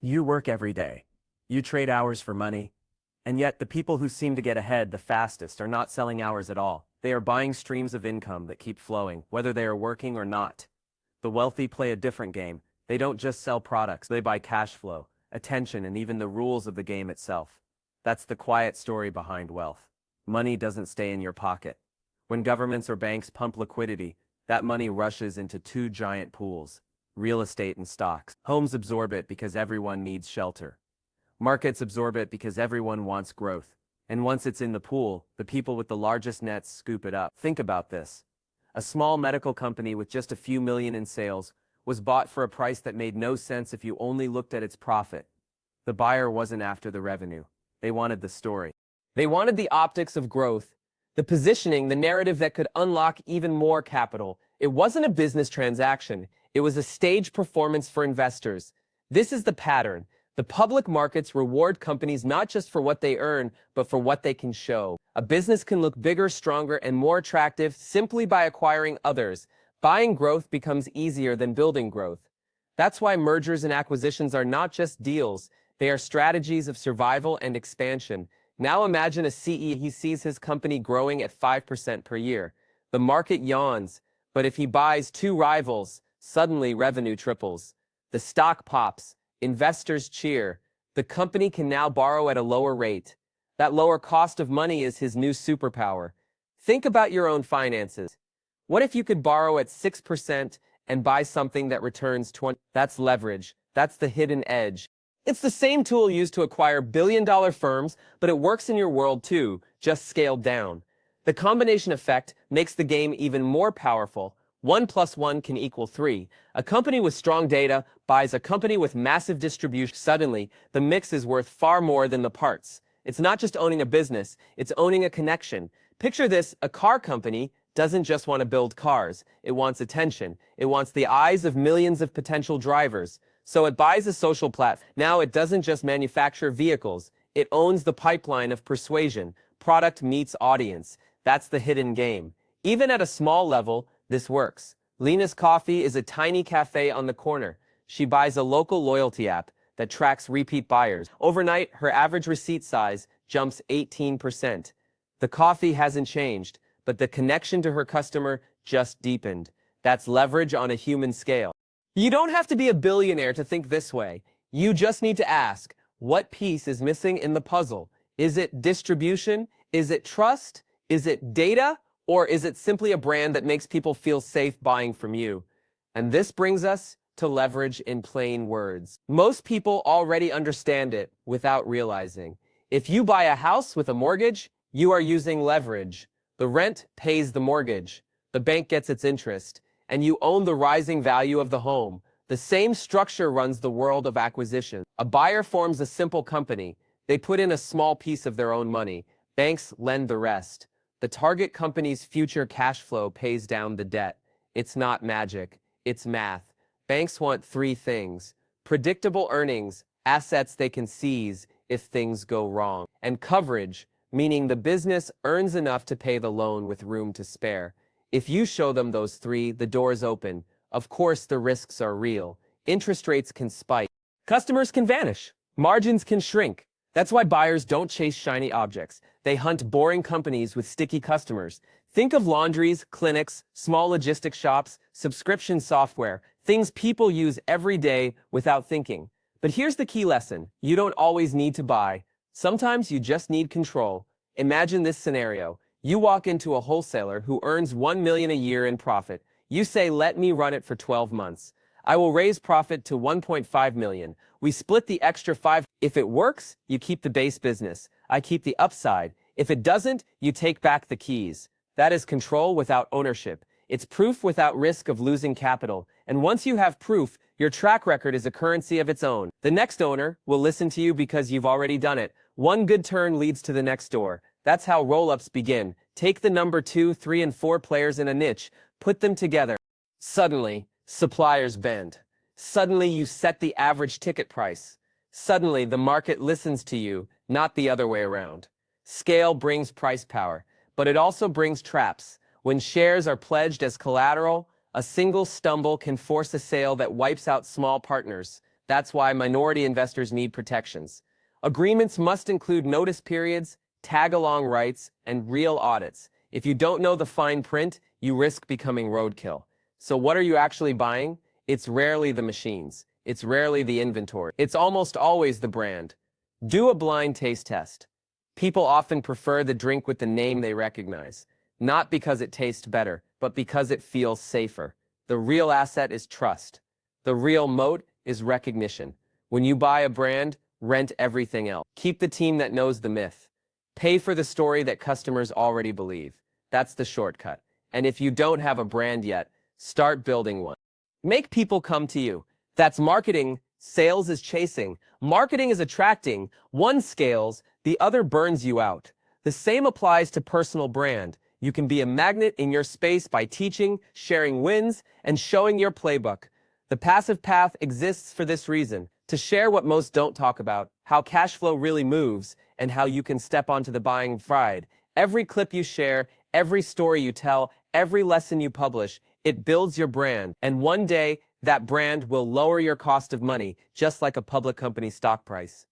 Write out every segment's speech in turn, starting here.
You work every day. You trade hours for money. And yet, the people who seem to get ahead the fastest are not selling hours at all. They are buying streams of income that keep flowing, whether they are working or not. The wealthy play a different game. They don't just sell products, they buy cash flow, attention, and even the rules of the game itself. That's the quiet story behind wealth. Money doesn't stay in your pocket. When governments or banks pump liquidity, that money rushes into two giant pools: real estate and stocks. Homes absorb it because everyone needs shelter. Markets absorb it because everyone wants growth. And once it's in the pool, the people with the largest nets scoop it up. Think about this. A small medical company with just a few million in sales was bought for a price that made no sense if you only looked at its profit. The buyer wasn't after the revenue. They wanted the story. They wanted the optics of growth, the positioning, the narrative that could unlock even more capital. It wasn't a business transaction. It was a stage performance for investors. This is the pattern. The public markets reward companies not just for what they earn, but for what they can show. A business can look bigger, stronger, and more attractive simply by acquiring others. Buying growth becomes easier than building growth. That's why mergers and acquisitions are not just deals. They are strategies of survival and expansion. Now imagine a CEO. He sees his company growing at 5% per year. The market yawns, but if he buys two rivals, suddenly revenue triples. The stock pops. Investors cheer. The company can now borrow at a lower rate. That lower cost of money is his new superpower. Think about your own finances. What if you could borrow at 6% and buy something that returns 20? That's leverage. That's the hidden edge. It's the same tool used to acquire billion-dollar firms, but it works in your world too, just scaled down. The combination effect makes the game even more powerful. 1 plus 1 can equal 3. A company with strong data buys a company with massive distribution. Suddenly, the mix is worth far more than the parts. It's not just owning a business, it's owning a connection. Picture this: a car company doesn't just want to build cars. It wants attention. It wants the eyes of millions of potential drivers. So it buys a social platform. Now it doesn't just manufacture vehicles. It owns the pipeline of persuasion. Product meets audience. That's the hidden game. Even at a small level, this works. Lena's Coffee is a tiny cafe on the corner. She buys a local loyalty app that tracks repeat buyers. Overnight, her average receipt size jumps 18%. The coffee hasn't changed, but the connection to her customer just deepened. That's leverage on a human scale. You don't have to be a billionaire to think this way. You just need to ask, what piece is missing in the puzzle? Is it distribution? Is it trust? Is it data? Or is it simply a brand that makes people feel safe buying from you? And this brings us to leverage in plain words. Most people already understand it without realizing. If you buy a house with a mortgage, you are using leverage. The rent pays the mortgage. The bank gets its interest. And you own the rising value of the home. The same structure runs the world of acquisition. A buyer forms a simple company. They put in a small piece of their own money. Banks lend the rest. The target company's future cash flow pays down the debt. It's not magic. It's math. Banks want three things: predictable earnings, assets they can seize if things go wrong, and coverage, meaning the business earns enough to pay the loan with room to spare. If you show them those three, the door's open. Of course, the risks are real. Interest rates can spike. Customers can vanish. Margins can shrink. That's why buyers don't chase shiny objects. They hunt boring companies with sticky customers. Think of laundries, clinics, small logistics shops, subscription software, things people use every day without thinking. But here's the key lesson. You don't always need to buy. Sometimes you just need control. Imagine this scenario. You walk into a wholesaler who earns $1 million a year in profit. You say, "Let me run it for 12 months. I will raise profit to 1.5 million. We split the extra 5. If it works, you keep the base business. I keep the upside. If it doesn't, you take back the keys." That is control without ownership. It's proof without risk of losing capital. And once you have proof, your track record is a currency of its own. The next owner will listen to you because you've already done it. One good turn leads to the next door. That's how roll-ups begin. Take the number 2, 3, and 4 players in a niche, put them together. Suddenly, suppliers bend. Suddenly, you set the average ticket price. Suddenly, the market listens to you, not the other way around. Scale brings price power, but it also brings traps. When shares are pledged as collateral, a single stumble can force a sale that wipes out small partners. That's why minority investors need protections. Agreements must include notice periods, tag-along rights, and real audits. If you don't know the fine print, you risk becoming roadkill. So what are you actually buying? It's rarely the machines. It's rarely the inventory. It's almost always the brand. Do a blind taste test. People often prefer the drink with the name they recognize, not because it tastes better, but because it feels safer. The real asset is trust. The real moat is recognition. When you buy a brand, rent everything else. Keep the team that knows the myth. Pay for the story that customers already believe. That's the shortcut. And if you don't have a brand yet, start building one. Make people come to you. That's marketing. Sales is chasing. Marketing is attracting. One scales, the other burns you out. The same applies to personal brand. You can be a magnet in your space by teaching, sharing wins, and showing your playbook. The passive path exists for this reason, to share what most don't talk about, how cash flow really moves, and how you can step onto the buying ride. Every clip you share, every story you tell, every lesson you publish, it builds your brand. And one day, that brand will lower your cost of money, just like a public company stock price.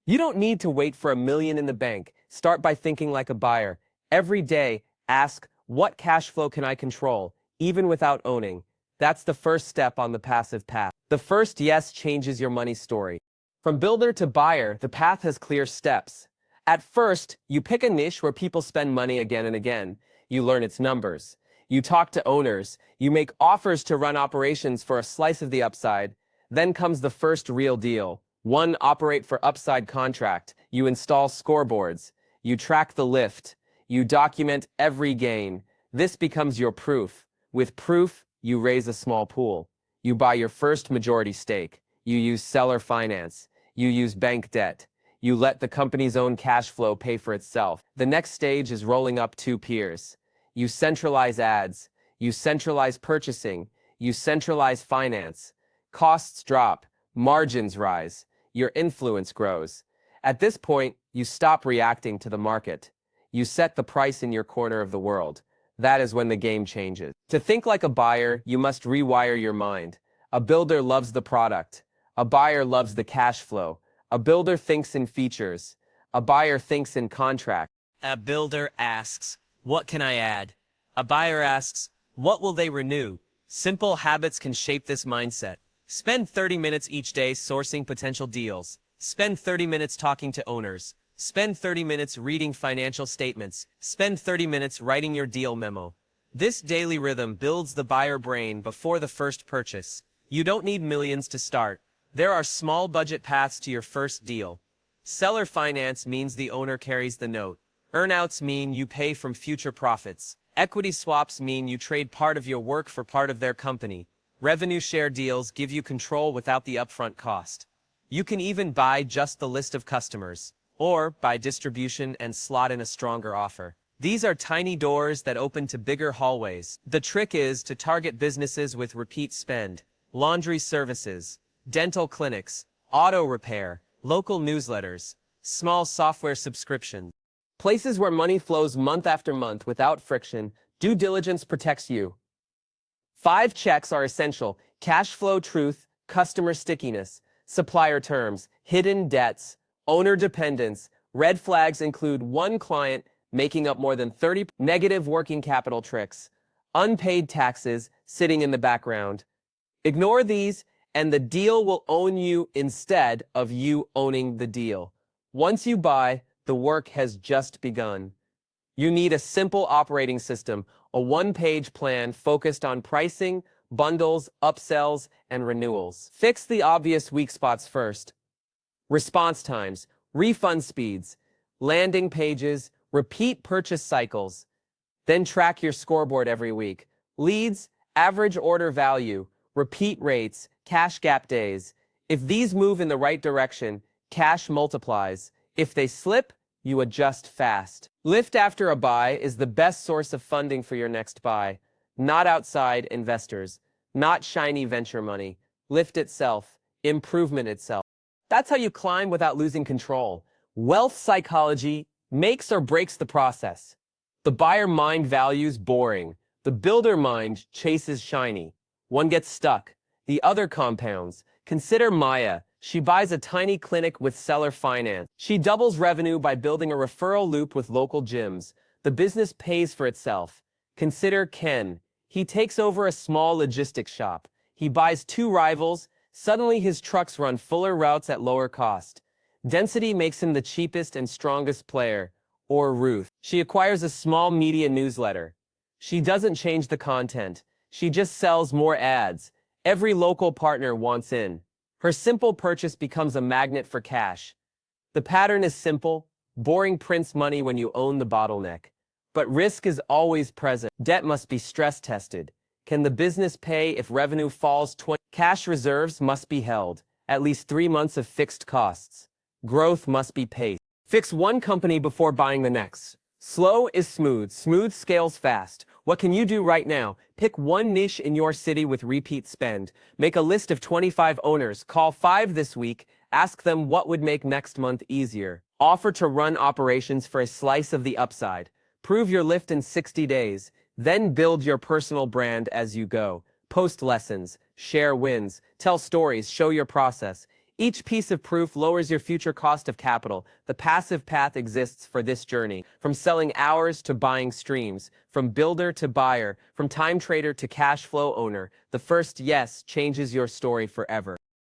You don't need to wait for $1 million in the bank. Start by thinking like a buyer. Every day, ask, what cash flow can I control, even without owning? That's the first step on the passive path. The first yes changes your money story. From builder to buyer, the path has clear steps. At first, you pick a niche where people spend money again and again. You learn its numbers. You talk to owners. You make offers to run operations for a slice of the upside. Then comes the first real deal. One operate for upside contract. You install scoreboards. You track the lift. You document every gain. This becomes your proof. With proof, you raise a small pool. You buy your first majority stake. You use seller finance. You use bank debt. You let the company's own cash flow pay for itself. The next stage is rolling up two peers. You centralize ads. You centralize purchasing. You centralize finance. Costs drop. Margins rise. Your influence grows. At this point, you stop reacting to the market. You set the price in your corner of the world. That is when the game changes. To think like a buyer, you must rewire your mind. A builder loves the product. A buyer loves the cash flow. A builder thinks in features. A buyer thinks in contract. A builder asks, what can I add? A buyer asks, what will they renew? Simple habits can shape this mindset. Spend 30 minutes each day sourcing potential deals. Spend 30 minutes talking to owners. Spend 30 minutes reading financial statements. Spend 30 minutes writing your deal memo. This daily rhythm builds the buyer brain before the first purchase. You don't need millions to start. There are small budget paths to your first deal. Seller finance means the owner carries the note. Earnouts mean you pay from future profits. Equity swaps mean you trade part of your work for part of their company. Revenue share deals give you control without the upfront cost. You can even buy just the list of customers, or buy distribution and slot in a stronger offer. These are tiny doors that open to bigger hallways. The trick is to target businesses with repeat spend, laundry services, dental clinics, auto repair, local newsletters, small software subscriptions. Places where money flows month after month without friction. Due diligence protects you. 5 checks are essential: cash flow truth, customer stickiness, supplier terms, hidden debts, owner dependence. Red flags include one client making up more than 30, negative working capital tricks, unpaid taxes sitting in the background. Ignore these and the deal will own you instead of you owning the deal. Once you buy, the work has just begun. You need a simple operating system, a one-page plan focused on pricing, bundles, upsells, and renewals. Fix the obvious weak spots first. Response times, refund speeds, landing pages, repeat purchase cycles. Then track your scoreboard every week. Leads, average order value, repeat rates, cash gap days. If these move in the right direction, cash multiplies. If they slip, you adjust fast. Lift after a buy is the best source of funding for your next buy. Not outside investors, not shiny venture money. Lift itself, improvement itself. That's how you climb without losing control. Wealth psychology makes or breaks the process. The buyer mind values boring. The builder mind chases shiny. One gets stuck. The other compounds. Consider Maya. She buys a tiny clinic with seller finance. She doubles revenue by building a referral loop with local gyms. The business pays for itself. Consider Ken. He takes over a small logistics shop. He buys 2 rivals. Suddenly his trucks run fuller routes at lower cost. Density makes him the cheapest and strongest player. Or Ruth. She acquires a small media newsletter. She doesn't change the content. She just sells more ads. Every local partner wants in. Her simple purchase becomes a magnet for cash. The pattern is simple. Boring prints money when you own the bottleneck. But risk is always present. Debt must be stress tested. Can the business pay if revenue falls 20? Cash reserves must be held. At least 3 months of fixed costs. Growth must be paced. Fix one company before buying the next. Slow is smooth. Smooth scales fast. What can you do right now? Pick one niche in your city with repeat spend. Make a list of 25 owners. Call 5 this week. Ask them what would make next month easier. Offer to run operations for a slice of the upside. Prove your lift in 60 days. Then build your personal brand as you go. Post lessons. Share wins. Tell stories. Show your process. Each piece of proof lowers your future cost of capital. The passive path exists for this journey. From selling hours to buying streams. From builder to buyer. From time trader to cash flow owner. The first yes changes your story forever.